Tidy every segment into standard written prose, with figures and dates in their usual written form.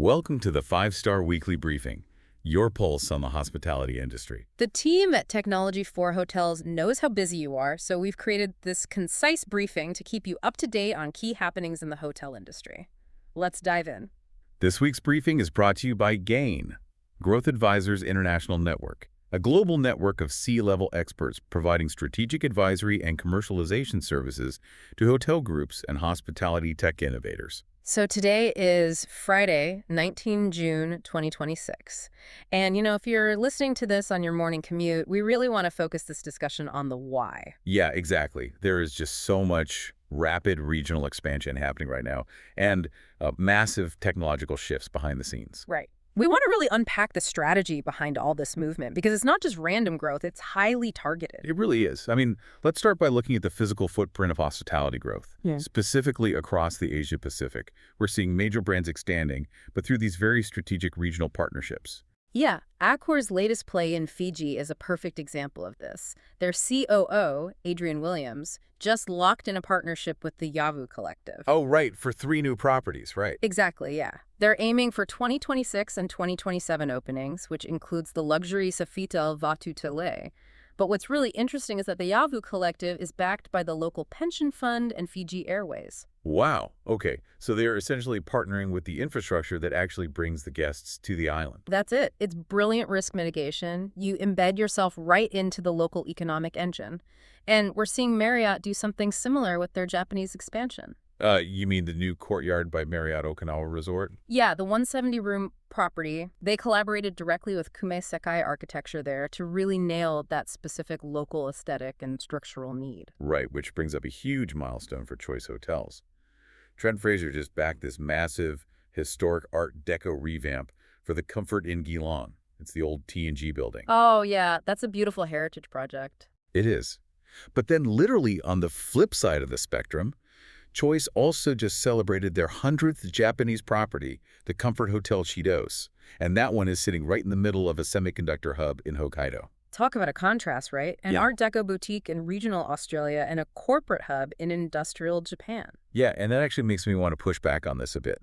Welcome to the 5-Star Weekly Briefing, your pulse on the hospitality industry. The team at Technology 4 Hotels knows how busy you are, so we've created this concise briefing to keep you up to date on key happenings in the hotel industry. Let's dive in. This week's briefing is brought to you by GAIN, Growth Advisors International Network, a global network of C-level experts providing strategic advisory and commercialization services to hotel groups and hospitality tech innovators. So today is Friday, 19 June 2026. And, if you're listening to this on your morning commute, we really want to focus this discussion on the why. Yeah, exactly. There is just so much rapid regional expansion happening right now and massive technological shifts behind the scenes. Right. We want to really unpack the strategy behind all this movement because it's not just random growth, it's highly targeted. It really is. I mean, let's start by looking at the physical footprint of hospitality growth, specifically across the Asia-Pacific. We're seeing major brands expanding, but through these very strategic regional partnerships. Yeah, Accor's latest play in Fiji is a perfect example of this. Their COO, Adrian Williams, just locked in a partnership with the Yavu Collective. Oh, right, for 3 new properties, right. Exactly, yeah. They're aiming for 2026 and 2027 openings, which includes the luxury Sofitel Vatu Tele. But what's really interesting is that the Yavu Collective is backed by the local pension fund and Fiji Airways. Wow. Okay. So they're essentially partnering with the infrastructure that actually brings the guests to the island. That's it. It's brilliant risk mitigation. You embed yourself right into the local economic engine. And we're seeing Marriott do something similar with their Japanese expansion. You mean the new Courtyard by Marriott Okinawa Resort? Yeah, the 170-room property. They collaborated directly with Kume Sekai Architecture there to really nail that specific local aesthetic and structural need. Right, which brings up a huge milestone for Choice Hotels. Trent Fraser just backed this massive, historic Art Deco revamp for the Comfort Inn Geelong. It's the old T&G building. Oh, yeah, that's a beautiful heritage project. It is. But then literally on the flip side of the spectrum, Choice also just celebrated their 100th Japanese property, the Comfort Hotel Chidos, and that one is sitting right in the middle of a semiconductor hub in Hokkaido. Talk about a contrast, right? An Art Deco boutique in regional Australia and a corporate hub in industrial Japan. Yeah, and that actually makes me want to push back on this a bit.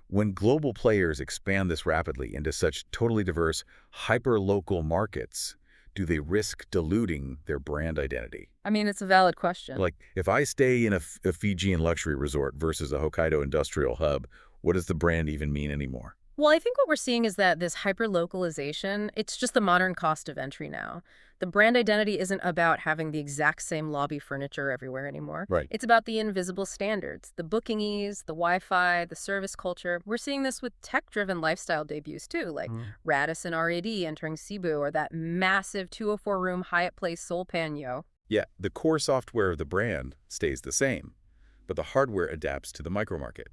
When global players expand this rapidly into such totally diverse, hyper-local markets, do they risk diluting their brand identity? I mean, it's a valid question. Like, if I stay in a Fijian luxury resort versus a Hokkaido industrial hub, what does the brand even mean anymore? Well, I think what we're seeing is that this hyper-localization, it's just the modern cost of entry now. The brand identity isn't about having the exact same lobby furniture everywhere anymore. Right. It's about the invisible standards, the booking ease, the Wi-Fi, the service culture. We're seeing this with tech-driven lifestyle debuts too, like Radisson RAD entering Cebu or that massive 204-room Hyatt Place Seoul Panyo. Yeah, the core software of the brand stays the same, but the hardware adapts to the micro-market,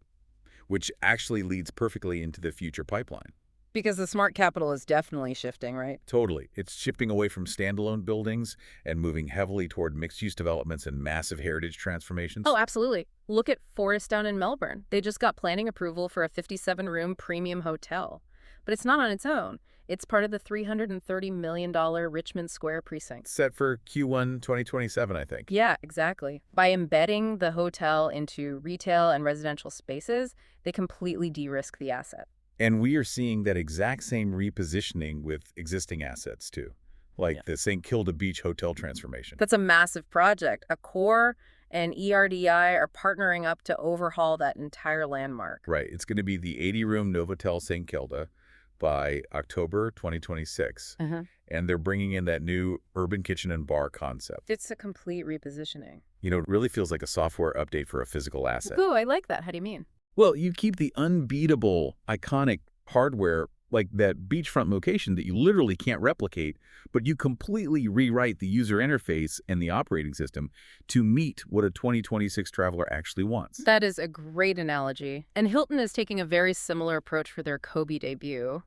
which actually leads perfectly into the future pipeline. Because the smart capital is definitely shifting, right? Totally. It's shifting away from standalone buildings and moving heavily toward mixed-use developments and massive heritage transformations. Oh, absolutely. Look at Fortis down in Melbourne. They just got planning approval for a 57-room premium hotel. But it's not on its own. It's part of the $330 million Richmond Square precinct. Set for Q1 2027, I think. Yeah, exactly. By embedding the hotel into retail and residential spaces, they completely de-risk the asset. And we are seeing that exact same repositioning with existing assets, too, like the St. Kilda Beach Hotel transformation. That's a massive project. Accor and ERDI are partnering up to overhaul that entire landmark. Right. It's going to be the 80-room Novotel St. Kilda by October 2026. And they're bringing in that new urban kitchen and bar concept. It's a complete repositioning. It really feels like a software update for a physical asset. Ooh, I like that. How do you mean? Well, you keep the unbeatable, iconic hardware like that beachfront location that you literally can't replicate, but you completely rewrite the user interface and the operating system to meet what a 2026 traveler actually wants. That is a great analogy. And Hilton is taking a very similar approach for their Kobe debut.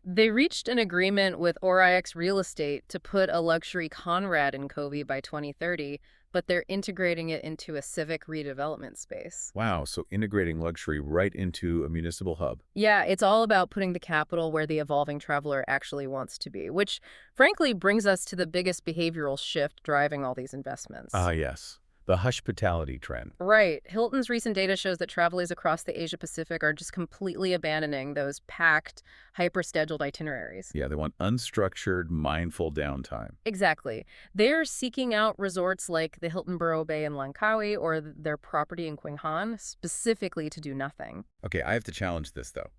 They reached an agreement with ORIX Real Estate to put a luxury Conrad in Kobe by 2030, but they're integrating it into a civic redevelopment space. Wow, so integrating luxury right into a municipal hub. Yeah, it's all about putting the capital where the evolving traveler actually wants to be, which frankly brings us to the biggest behavioral shift driving all these investments. Yes. The Hushpitality trend. Right. Hilton's recent data shows that travelers across the Asia-Pacific are just completely abandoning those packed, hyper-scheduled itineraries. Yeah, they want unstructured, mindful downtime. Exactly. They're seeking out resorts like the Hilton Borough Bay in Langkawi or their property in Qinghan specifically to do nothing. Okay, I have to challenge this, though.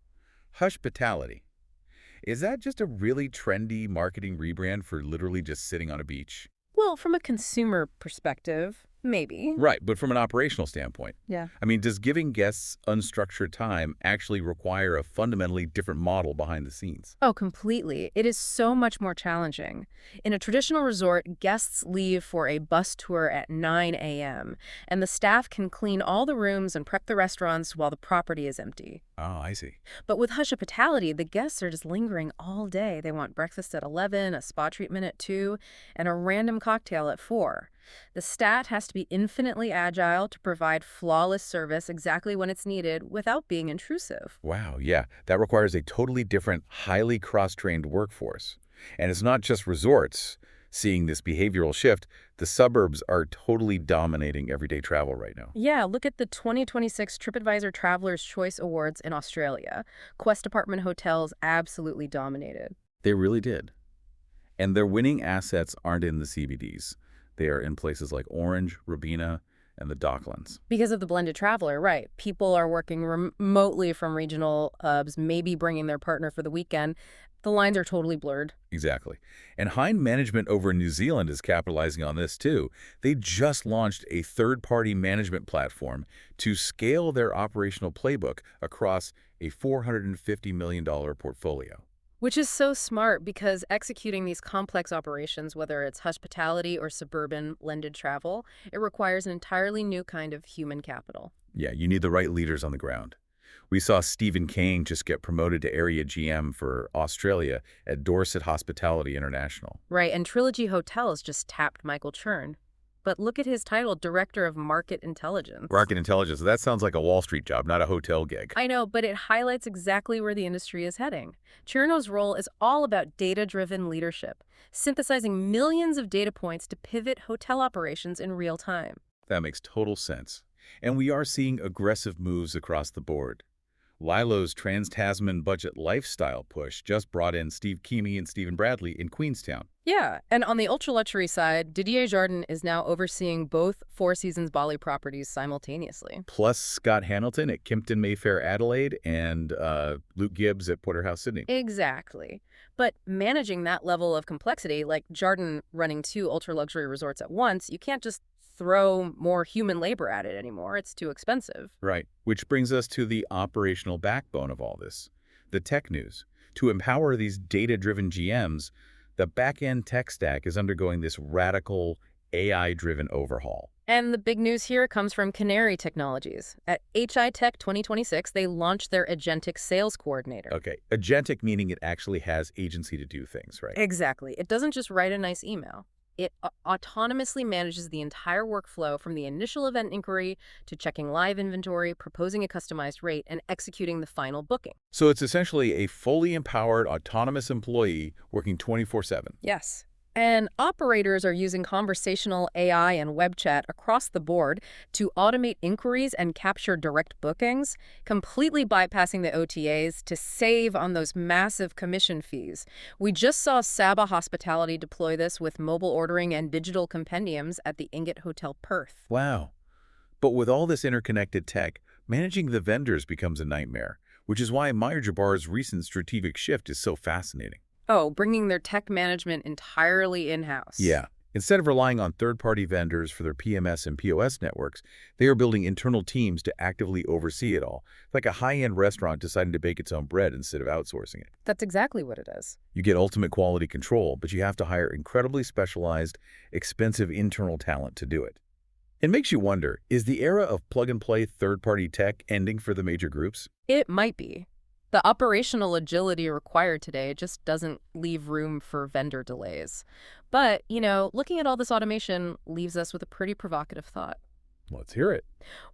Hushpitality. Is that just a really trendy marketing rebrand for literally just sitting on a beach? Well, from a consumer perspective, maybe. Right, but from an operational standpoint. Yeah. I mean, does giving guests unstructured time actually require a fundamentally different model behind the scenes? Oh, completely. It is so much more challenging. In a traditional resort, guests leave for a bus tour at 9 a.m., and the staff can clean all the rooms and prep the restaurants while the property is empty. Oh, I see. But with Hushpitality, the guests are just lingering all day. They want breakfast at 11, a spa treatment at 2, and a random cocktail at 4. The staff has to be infinitely agile to provide flawless service exactly when it's needed without being intrusive. Wow, yeah, that requires a totally different, highly cross-trained workforce. And it's not just resorts seeing this behavioral shift. The suburbs are totally dominating everyday travel right now. Yeah, look at the 2026 TripAdvisor Traveler's Choice Awards in Australia. Quest Apartment Hotels absolutely dominated. They really did. And their winning assets aren't in the CBDs. They are in places like Orange, Robina, and the Docklands. Because of the blended traveler, right. People are working remotely from regional hubs, maybe bringing their partner for the weekend. The lines are totally blurred. Exactly. And Hind management over in New Zealand is capitalizing on this too. They just launched a third-party management platform to scale their operational playbook across a $450 million portfolio. Which is so smart because executing these complex operations, whether it's hospitality or suburban blended travel, it requires an entirely new kind of human capital. Yeah, you need the right leaders on the ground. We saw Stephen Kane just get promoted to Area GM for Australia at Dorsett Hospitality International. Right, and Trilogy Hotels just tapped Michael Churn. But look at his title, Director of Market Intelligence. Market intelligence, that sounds like a Wall Street job, not a hotel gig. I know, but it highlights exactly where the industry is heading. Churno's role is all about data-driven leadership, synthesizing millions of data points to pivot hotel operations in real time. That makes total sense. And we are seeing aggressive moves across the board. Lilo's Trans-Tasman budget lifestyle push just brought in Steve Keamy and Stephen Bradley in Queenstown. Yeah, and on the ultra-luxury side, Didier Jardin is now overseeing both Four Seasons Bali properties simultaneously. Plus Scott Hamilton at Kimpton Mayfair Adelaide and Luke Gibbs at Porterhouse Sydney. Exactly. But managing that level of complexity, like Jardin running 2 ultra-luxury resorts at once, you can't just throw more human labor at it anymore. It's too expensive. Right, which brings us to the operational backbone of all this, the tech news. To empower these data-driven GMs, the back-end tech stack is undergoing this radical AI-driven overhaul. And the big news here comes from Canary Technologies. At HI Tech 2026, they launched their Agentic Sales Coordinator. Okay, agentic meaning it actually has agency to do things, right? Exactly. It doesn't just write a nice email. It autonomously manages the entire workflow from the initial event inquiry to checking live inventory, proposing a customized rate, and executing the final booking. So it's essentially a fully empowered, autonomous employee working 24/7. Yes. And operators are using conversational AI and web chat across the board to automate inquiries and capture direct bookings, completely bypassing the OTAs to save on those massive commission fees. We just saw Saba Hospitality deploy this with mobile ordering and digital compendiums at the Ingot Hotel Perth. Wow. But with all this interconnected tech, managing the vendors becomes a nightmare, which is why Meyer Jabbar's recent strategic shift is so fascinating. Oh, bringing their tech management entirely in-house. Yeah. Instead of relying on third-party vendors for their PMS and POS networks, they are building internal teams to actively oversee it all, like a high-end restaurant deciding to bake its own bread instead of outsourcing it. That's exactly what it is. You get ultimate quality control, but you have to hire incredibly specialized, expensive internal talent to do it. It makes you wonder, is the era of plug-and-play third-party tech ending for the major groups? It might be. The operational agility required today just doesn't leave room for vendor delays. But, looking at all this automation leaves us with a pretty provocative thought. Let's hear it.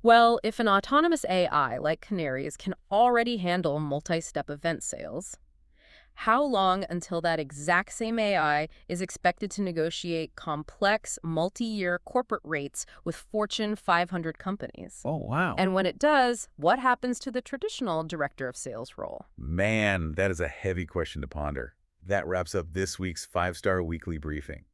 Well, if an autonomous AI like Canary's can already handle multi-step event sales, How long until that exact same AI is expected to negotiate complex, multi-year corporate rates with Fortune 500 companies? Oh, wow. And when it does, what happens to the traditional director of sales role? Man, that is a heavy question to ponder. That wraps up this week's 5-Star Weekly Briefing.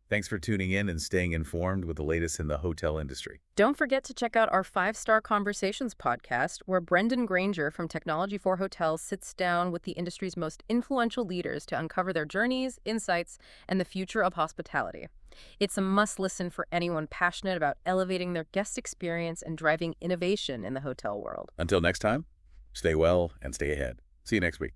Thanks for tuning in and staying informed with the latest in the hotel industry. Don't forget to check out our 5-Star Conversations podcast, where Brendan Granger from Technology for Hotels sits down with the industry's most influential leaders to uncover their journeys, insights, and the future of hospitality. It's a must-listen for anyone passionate about elevating their guest experience and driving innovation in the hotel world. Until next time, stay well and stay ahead. See you next week.